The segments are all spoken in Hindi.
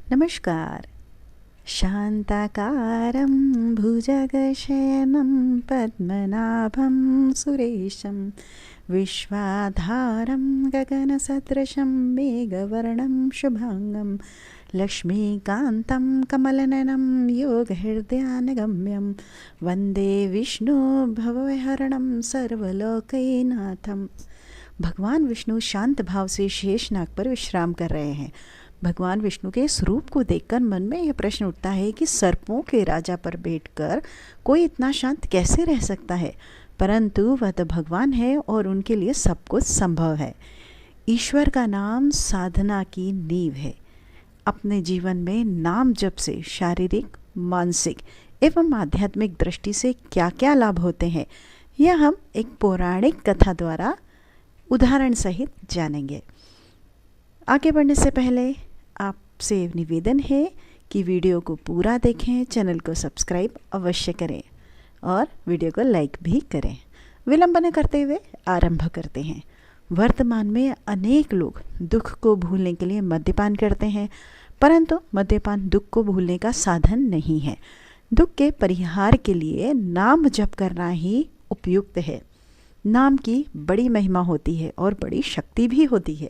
नमस्कार। शान्ताकारं भुजगशयनं पद्मनाभं सुरेशं विश्वाधारं गगनसदृशं मेघवर्णं शुभांगं लक्ष्मीकान्तं कमलनयनं योगहृदयानगम्यं वन्दे विष्णु भवहरणं सर्वलोकैनाथं। भगवान विष्णु शांत भाव से शेषनाग पर विश्राम कर रहे हैं। भगवान विष्णु के स्वरूप को देखकर मन में यह प्रश्न उठता है कि सर्पों के राजा पर बैठकर कोई इतना शांत कैसे रह सकता है, परंतु वह तो भगवान है और उनके लिए सब कुछ संभव है। ईश्वर का नाम साधना की नींव है। अपने जीवन में नाम जप से शारीरिक, मानसिक एवं आध्यात्मिक दृष्टि से क्या क्या लाभ होते हैं, यह हम एक पौराणिक कथा द्वारा उदाहरण सहित जानेंगे। आगे बढ़ने से पहले आपसे निवेदन है कि वीडियो को पूरा देखें, चैनल को सब्सक्राइब अवश्य करें और वीडियो को लाइक भी करें। विलंब न करते हुए आरंभ करते हैं। वर्तमान में अनेक लोग दुख को भूलने के लिए मद्यपान करते हैं, परंतु मद्यपान दुख को भूलने का साधन नहीं है। दुख के परिहार के लिए नाम जप करना ही उपयुक्त है। नाम की बड़ी महिमा होती है और बड़ी शक्ति भी होती है।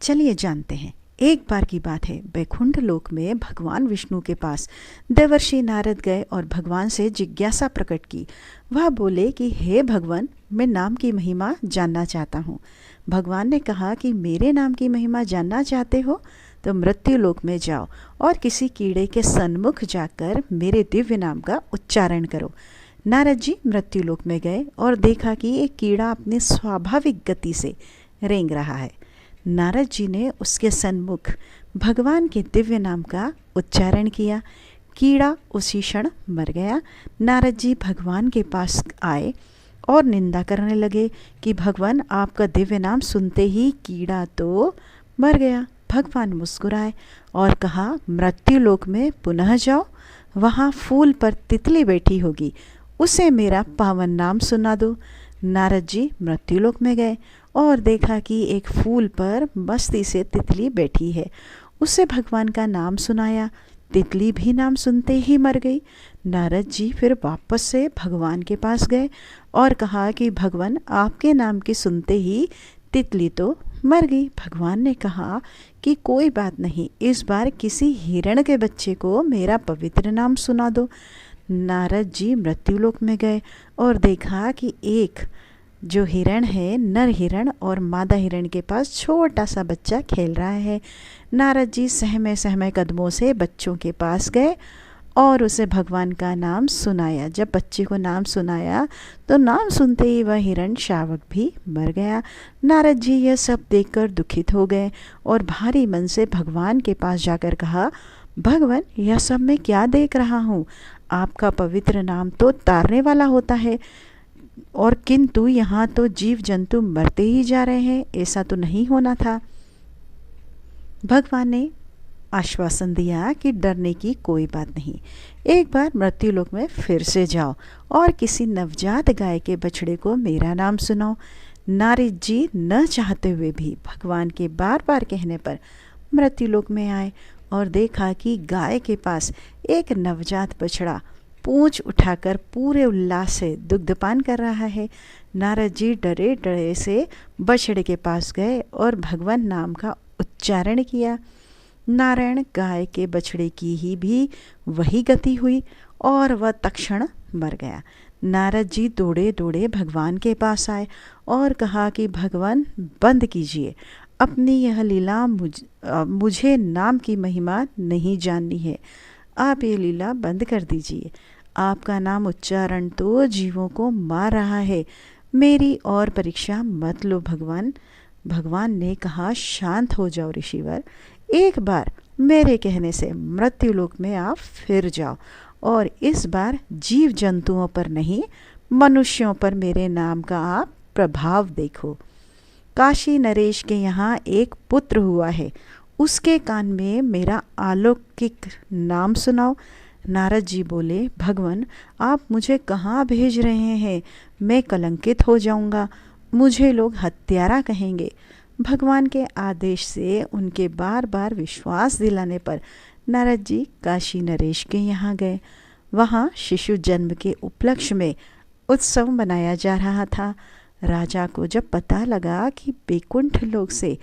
चलिए जानते हैं। एक बार की बात है, वैकुंठ लोक में भगवान विष्णु के पास देवर्षि नारद गए और भगवान से जिज्ञासा प्रकट की। वह बोले कि हे भगवान, मैं नाम की महिमा जानना चाहता हूँ। भगवान ने कहा कि मेरे नाम की महिमा जानना चाहते हो तो मृत्यु लोक में जाओ और किसी कीड़े के सन्मुख जाकर मेरे दिव्य नाम का उच्चारण करो। नारद जी मृत्यु लोक में गए और देखा कि एक कीड़ा अपनी स्वाभाविक गति से रेंग रहा है। नारद जी ने उसके सन्मुख भगवान के दिव्य नाम का उच्चारण किया। कीड़ा उसी क्षण मर गया। नारद जी भगवान के पास आए और निंदा करने लगे कि भगवान, आपका दिव्य नाम सुनते ही कीड़ा तो मर गया। भगवान मुस्कुराए और कहा, मृत्यु लोक में पुनः जाओ, वहाँ फूल पर तितली बैठी होगी, उसे मेरा पावन नाम सुना दो। नारद जी मृत्युलोक में गए और देखा कि एक फूल पर मस्ती से तितली बैठी है। उसे भगवान का नाम सुनाया। तितली भी नाम सुनते ही मर गई। नारद जी फिर वापस से भगवान के पास गए और कहा कि भगवान, आपके नाम के सुनते ही तितली तो मर गई। भगवान ने कहा कि कोई बात नहीं, इस बार किसी हिरण के बच्चे को मेरा पवित्र नाम सुना दो। नारद जी मृत्युलोक में गए और देखा कि एक जो हिरण है, नर हिरण और मादा हिरण के पास छोटा सा बच्चा खेल रहा है। नारद जी सहमे सहमे कदमों से बच्चों के पास गए और उसे भगवान का नाम सुनाया। जब बच्चे को नाम सुनाया तो नाम सुनते ही वह हिरण शावक भी मर गया। नारद जी यह सब देखकर दुखित हो गए और भारी मन से भगवान के पास जाकर कहा, भगवान, यह सब मैं क्या देख रहा हूँ? आपका पवित्र नाम तो तारने वाला होता है और किंतु यहाँ तो जीव जंतु मरते ही जा रहे हैं। ऐसा तो नहीं होना था। भगवान ने आश्वासन दिया कि डरने की कोई बात नहीं, एक बार मृत्युलोक में फिर से जाओ और किसी नवजात गाय के बछड़े को मेरा नाम सुनाओ। नारद जी न चाहते हुए भी भगवान के बार बार कहने पर मृत्युलोक में आए और देखा कि गाय के पास एक नवजात बछड़ा पूंछ उठाकर पूरे उल्लास से दुग्धपान कर रहा है। नारद जी डरे डरे से बछड़े के पास गए और भगवान नाम का उच्चारण किया। नारायण, गाय के बछड़े की ही भी वही गति हुई और वह तत्क्षण मर गया। नारद जी दौड़े दौड़े भगवान के पास आए और कहा कि भगवान, बंद कीजिए अपनी यह लीला, मुझे नाम की महिमा नहीं जाननी है। आप ये लीला बंद कर दीजिए। आपका नाम उच्चारण तो जीवों को मार रहा है। मेरी और परीक्षा मत लो भगवान। भगवान ने कहा, शांत हो जाओ ऋषिवर, एक बार मेरे कहने से मृत्युलोक में आप फिर जाओ और इस बार जीव जंतुओं पर नहीं, मनुष्यों पर मेरे नाम का आप प्रभाव देखो। काशी नरेश के यहाँ एक पुत्र हुआ है, उसके कान में मेरा अलौकिक नाम सुनाओ। नारद जी बोले, भगवान, आप मुझे कहाँ भेज रहे हैं? मैं कलंकित हो जाऊंगा, मुझे लोग हत्यारा कहेंगे। भगवान के आदेश से उनके बार बार विश्वास दिलाने पर नारद जी काशी नरेश के यहाँ गए। वहाँ शिशु जन्म के उपलक्ष्य में उत्सव मनाया जा रहा था। राजा को जब पता लगा कि बैकुंठ लोक से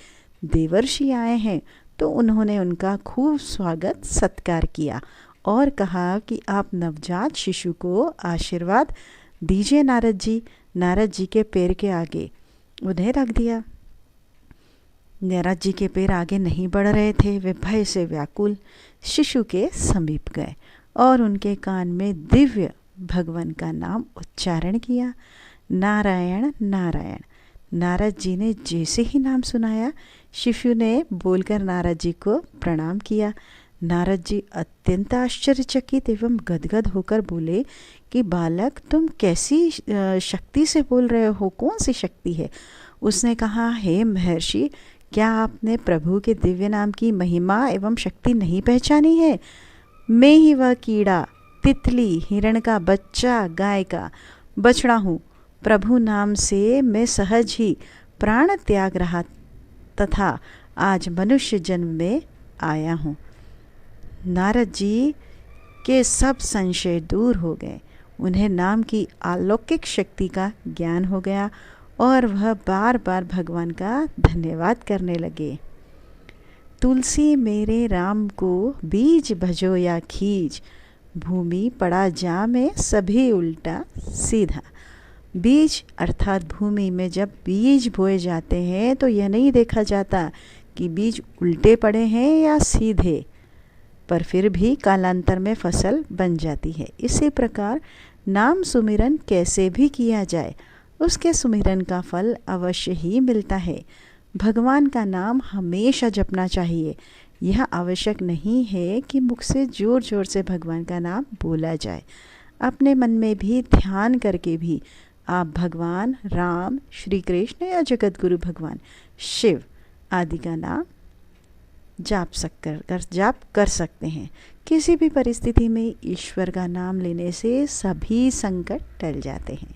देवर्षि आए हैं तो उन्होंने उनका खूब स्वागत सत्कार किया और कहा कि आप नवजात शिशु को आशीर्वाद दीजिए नारद जी। नारद जी के पैर के आगे उन्हें रख दिया। नारद जी के पैर आगे नहीं बढ़ रहे थे। वे भय से व्याकुल शिशु के समीप गए और उनके कान में दिव्य भगवान का नाम उच्चारण किया, नारायण नारायण। नारद जी ने जैसे ही नाम सुनाया, शिशु ने बोलकर नारद जी को प्रणाम किया। नारद जी अत्यंत आश्चर्यचकित एवं गदगद होकर बोले कि बालक, तुम कैसी शक्ति से बोल रहे हो? कौन सी शक्ति है? उसने कहा, हे महर्षि, क्या आपने प्रभु के दिव्य नाम की महिमा एवं शक्ति नहीं पहचानी है? मैं ही वह कीड़ा, तितली, हिरण का बच्चा, गाय का बछड़ा हूँ। प्रभु नाम से मैं सहज ही प्राण त्याग रहा तथा आज मनुष्य जन्म में आया हूँ। नारद जी के सब संशय दूर हो गए। उन्हें नाम की अलौकिक शक्ति का ज्ञान हो गया और वह बार बार भगवान का धन्यवाद करने लगे। तुलसी मेरे राम को बीज भजो या खींच, भूमि पड़ा जा में सभी उल्टा सीधा। बीज अर्थात भूमि में जब बीज बोए जाते हैं तो यह नहीं देखा जाता कि बीज उल्टे पड़े हैं या सीधे, पर फिर भी कालांतर में फसल बन जाती है। इसी प्रकार नाम सुमिरन कैसे भी किया जाए, उसके सुमिरन का फल अवश्य ही मिलता है। भगवान का नाम हमेशा जपना चाहिए। यह आवश्यक नहीं है कि मुख से जोर जोर से भगवान का नाम बोला जाए। अपने मन में भी ध्यान करके भी आप भगवान राम, श्री कृष्ण या जगत गुरु भगवान शिव आदि का नाम जाप कर सकते हैं। किसी भी परिस्थिति में ईश्वर का नाम लेने से सभी संकट टल जाते हैं।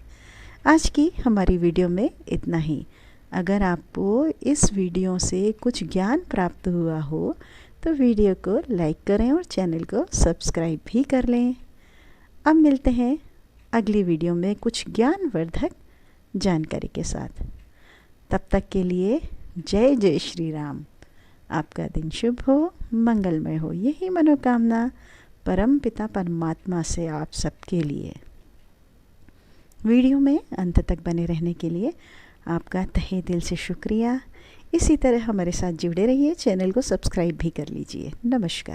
आज की हमारी वीडियो में इतना ही। अगर आपको इस वीडियो से कुछ ज्ञान प्राप्त हुआ हो तो वीडियो को लाइक करें और चैनल को सब्सक्राइब भी कर लें। अब मिलते हैं अगली वीडियो में कुछ ज्ञानवर्धक जानकारी के साथ। तब तक के लिए जय जय श्री राम। आपका दिन शुभ हो, मंगलमय हो, यही मनोकामना परम पिता परमात्मा से आप सबके लिए। वीडियो में अंत तक बने रहने के लिए आपका तहे दिल से शुक्रिया। इसी तरह हमारे साथ जुड़े रहिए, चैनल को सब्सक्राइब भी कर लीजिए। नमस्कार।